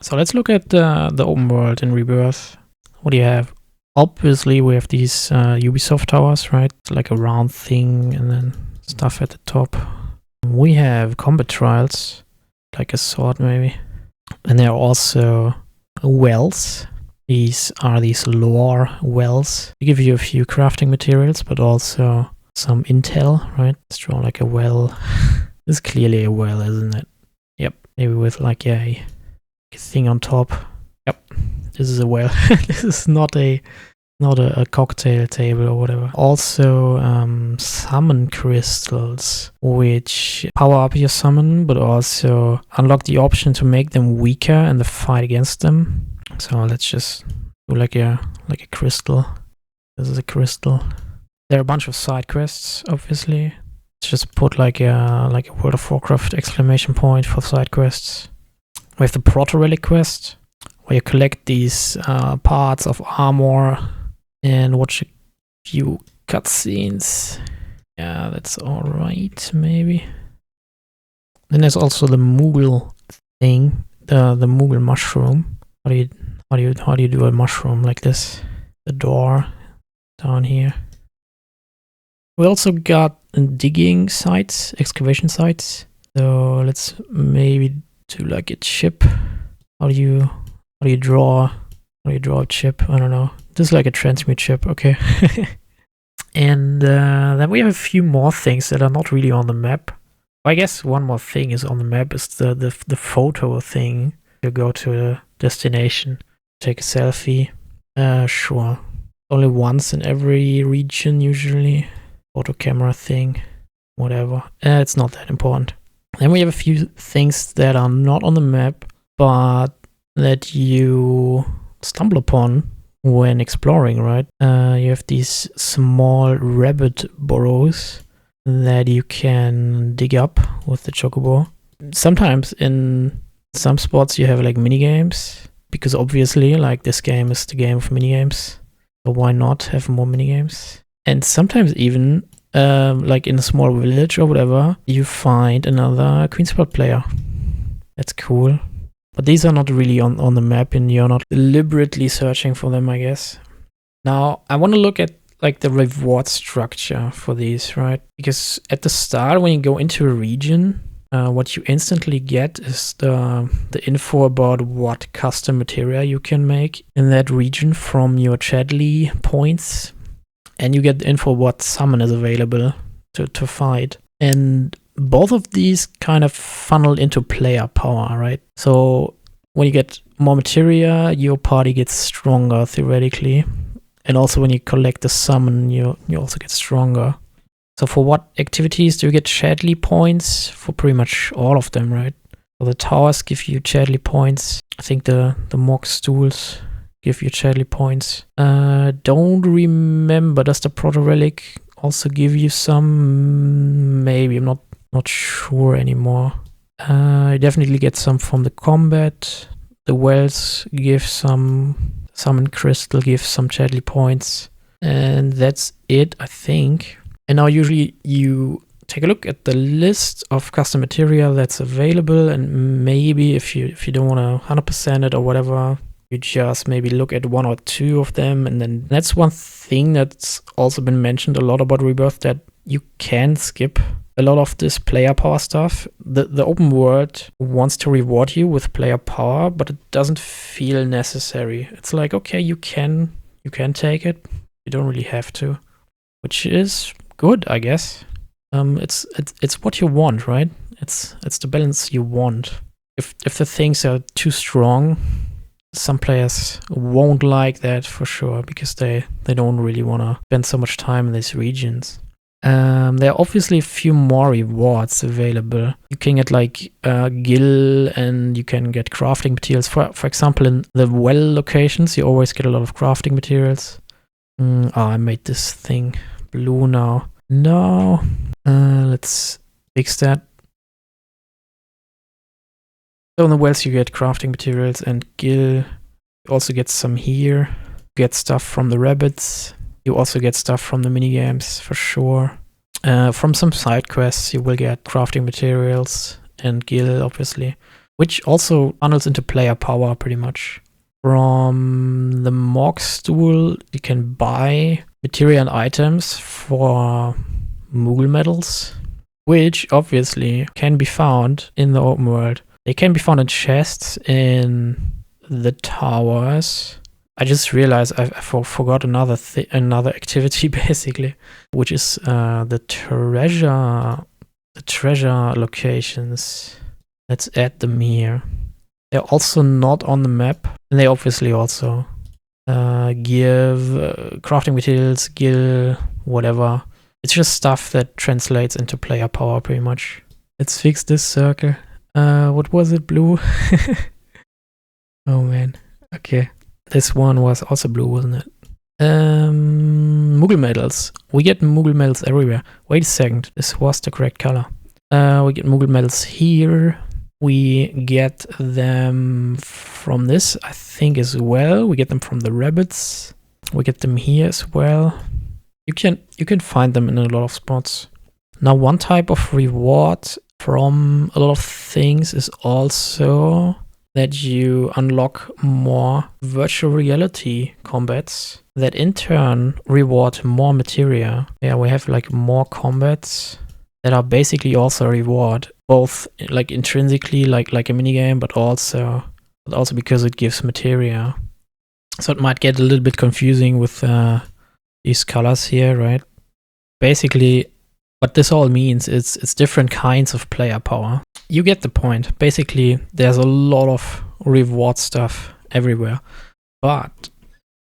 So let's look at the open world in Rebirth. What do you have? Obviously, we have these Ubisoft towers, right? Like a round thing and then stuff at the top. We have combat trials, like a sword maybe. And there are also wells. These are these lore wells. They give you a few crafting materials, but also some intel, right? Let's draw like a well. This is clearly a well, isn't it? Yep. Maybe with like a thing on top. Yep. This is a well. This is not a cocktail table or whatever. Also, summon crystals, which power up your summon, but also unlock the option to make them weaker in the fight against them. So let's just do like a crystal. This is a crystal. There are a bunch of side quests, obviously. Let's just put like a World of Warcraft exclamation point for side quests. We have the Proto Relic quest, where you collect these parts of armor and watch a few cutscenes. Yeah, that's alright, maybe. Then there's also the Moogle thing, the Moogle mushroom. How do you do a mushroom like this? The door down here. We also got digging sites, excavation sites. So let's maybe do like a chip. How do you draw a chip? I don't know. This is like a transmute chip, okay. And then we have a few more things that are not really on the map. I guess one more thing is on the map is the photo thing. You go to a destination, take a selfie. Sure. Only once in every region usually. Photo camera thing, whatever. It's not that important. Then we have a few things that are not on the map, but that you stumble upon when exploring, right? You have these small rabbit burrows that you can dig up with the chocobo. Sometimes in some spots you have like minigames, because obviously like this game is the game of minigames, so why not have more minigames? And sometimes even like in a small village or whatever, you find another Queenspot player. That's cool. But these are not really on the map, and you're not deliberately searching for them, I guess. Now, I want to look at like the reward structure for these, right? Because at the start, when you go into a region, what you instantly get is the info about what custom material you can make in that region from your Chadley points. And you get the info what summon is available to fight. And both of these kind of funnel into player power, right? So when you get more materia, your party gets stronger theoretically. And also when you collect the summon, you also get stronger. So for what activities do you get Chadley points? For pretty much all of them, right? So the towers give you Chadley points. I think the mock stools give you Chadley points. Don't remember, does the Proto Relic also give you some? Maybe, I'm not sure anymore. You definitely get some from the combat. The wells give some, summon crystal gives some Chadley points. And that's it, I think. And now usually you take a look at the list of custom material that's available, and maybe if you don't want to 100% it or whatever, you just maybe look at one or two of them. And then that's one thing that's also been mentioned a lot about Rebirth, that you can skip a lot of this player power stuff. The open world wants to reward you with player power, but it doesn't feel necessary. It's like, okay, you can take it. You don't really have to, which is good, I guess. It's what you want, right? It's the balance you want. If the things are too strong, some players won't like that for sure, because they don't really want to spend so much time in these regions. There are obviously a few more rewards available. You can get like gil, and you can get crafting materials. For example, in the well locations, you always get a lot of crafting materials. I made this thing blue now. No, let's fix that. So in the wells you get crafting materials and gil. You also get some here. You get stuff from the rabbits. You also get stuff from the minigames for sure. From some side quests you will get crafting materials and gil, obviously. which also funnels into player power pretty much. From the Morg stool, you can buy material and items for Moogle medals, which obviously can be found in the open world. They can be found in chests in the towers. I just realized I forgot another activity basically, which is the treasure locations. Let's add them here. They're also not on the map, and they obviously also give crafting materials, gil, whatever. It's just stuff that translates into player power pretty much. Let's fix this circle. What was it, blue? Oh man, okay. This one was also blue, wasn't it? Moogle medals. We get Moogle medals everywhere. Wait a second, this was the correct color. We get Moogle medals here. We get them from this, I think, as well. We get them from the rabbits. We get them here as well. You can find them in a lot of spots. Now, one type of reward from a lot of things is also that you unlock more virtual reality combats that in turn reward more materia. Yeah, we have like more combats that are basically also a reward, both like intrinsically like a minigame, but also because it gives materia. So it might get a little bit confusing with these colors here, right? Basically, what this all means is it's different kinds of player power. You get the point. Basically, there's a lot of reward stuff everywhere, but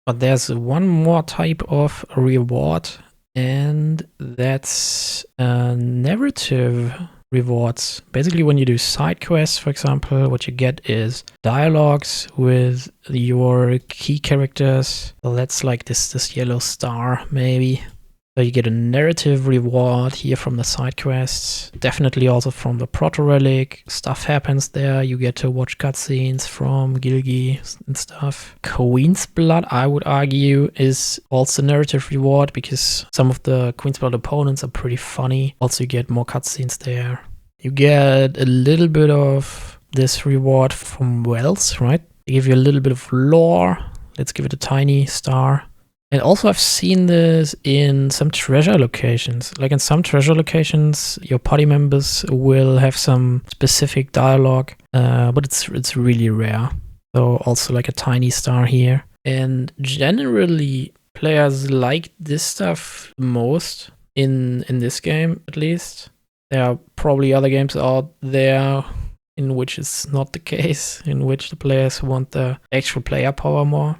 there's one more type of reward, and that's narrative rewards. Basically, when you do side quests, for example, what you get is dialogues with your key characters. So that's like this yellow star, maybe. So you get a narrative reward here from the side quests. Definitely also from the Proto Relic. Stuff happens there. You get to watch cutscenes from Gilgi and stuff. Queen's Blood, I would argue, is also a narrative reward because some of the Queen's Blood opponents are pretty funny. Also, you get more cutscenes there. You get a little bit of this reward from Wells, right? They give you a little bit of lore. Let's give it a tiny star. And also I've seen this in some treasure locations. Like in some treasure locations, your party members will have some specific dialogue, but it's really rare. So also like a tiny star here. And generally, players like this stuff most in this game, at least. There are probably other games out there in which it's not the case, in which the players want the actual player power more.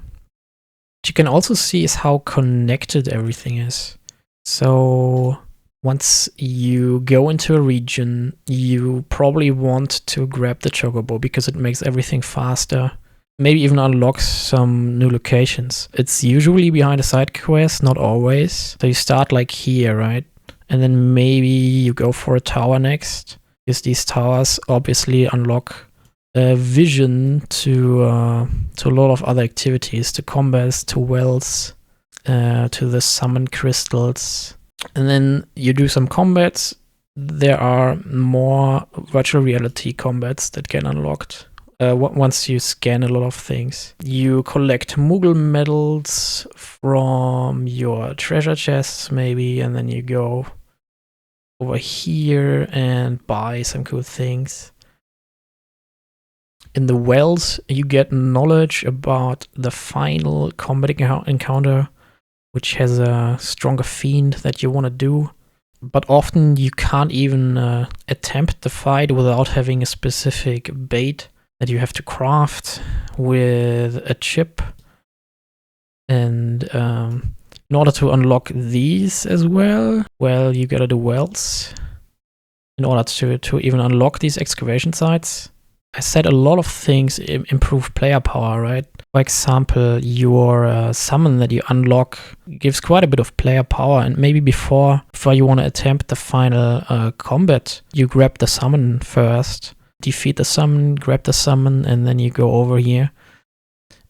What you can also see is how connected everything is. So once you go into a region, you probably want to grab the chocobo because it makes everything faster. Maybe even unlocks some new locations. It's usually behind a side quest, not always. So you start like here, right? And then maybe you go for a tower next, because these towers obviously unlock vision to a lot of other activities, to combats, to wells, to the summon crystals. And then you do some combats. There are more virtual reality combats that get unlocked once you scan a lot of things. You collect Moogle medals from your treasure chests maybe, and then you go over here and buy some cool things. In the wells, you get knowledge about the final combat encounter, which has a stronger fiend that you want to do. But often you can't even attempt the fight without having a specific bait that you have to craft with a chip. And in order to unlock these as well, you gotta do wells in order to even unlock these excavation sites. I said a lot of things improve player power, right? For example, your summon that you unlock gives quite a bit of player power, and maybe before you want to attempt the final combat, you grab the summon first, defeat the summon, grab the summon, and then you go over here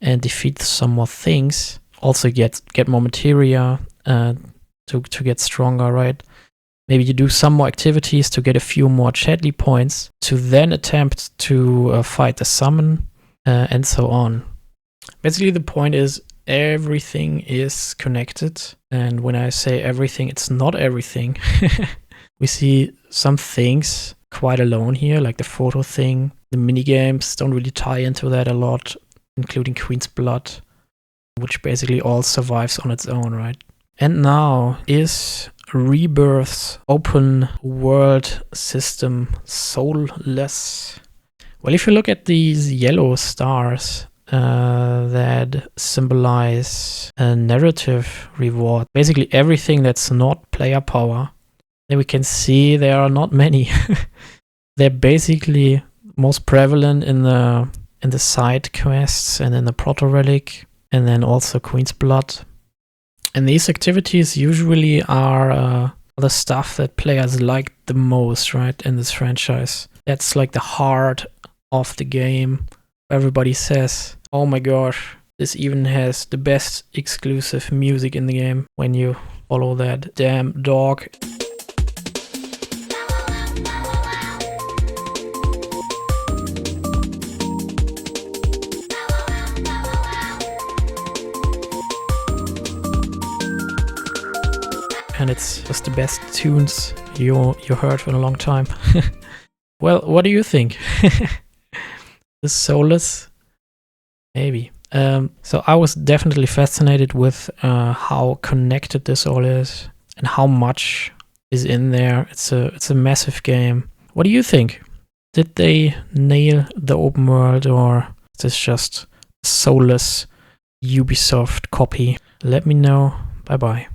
and defeat some more things. Also get more materia to get stronger, right? Maybe you do some more activities to get a few more Chadley points to then attempt to fight the summon and so on. Basically, the point is everything is connected. And when I say everything, it's not everything. We see some things quite alone here, like the photo thing. The minigames don't really tie into that a lot, including Queen's Blood, which basically all survives on its own, right? And now, is Rebirth's open world system soulless? Well, if you look at these yellow stars that symbolize a narrative reward, basically everything that's not player power, then we can see there are not many. They're basically most prevalent in the side quests and in the Proto Relic, and then also Queen's Blood. And these activities usually are the stuff that players like the most, right, in this franchise. That's like the heart of the game. Everybody says, oh my gosh, this even has the best exclusive music in the game when you follow that damn dog. And it's just the best tunes you heard for a long time. Well, what do you think? Is soulless? Maybe. So I was definitely fascinated with how connected this all is and how much is in there. It's a massive game. What do you think? Did they nail the open world, or is this just a soulless Ubisoft copy? Let me know. Bye bye.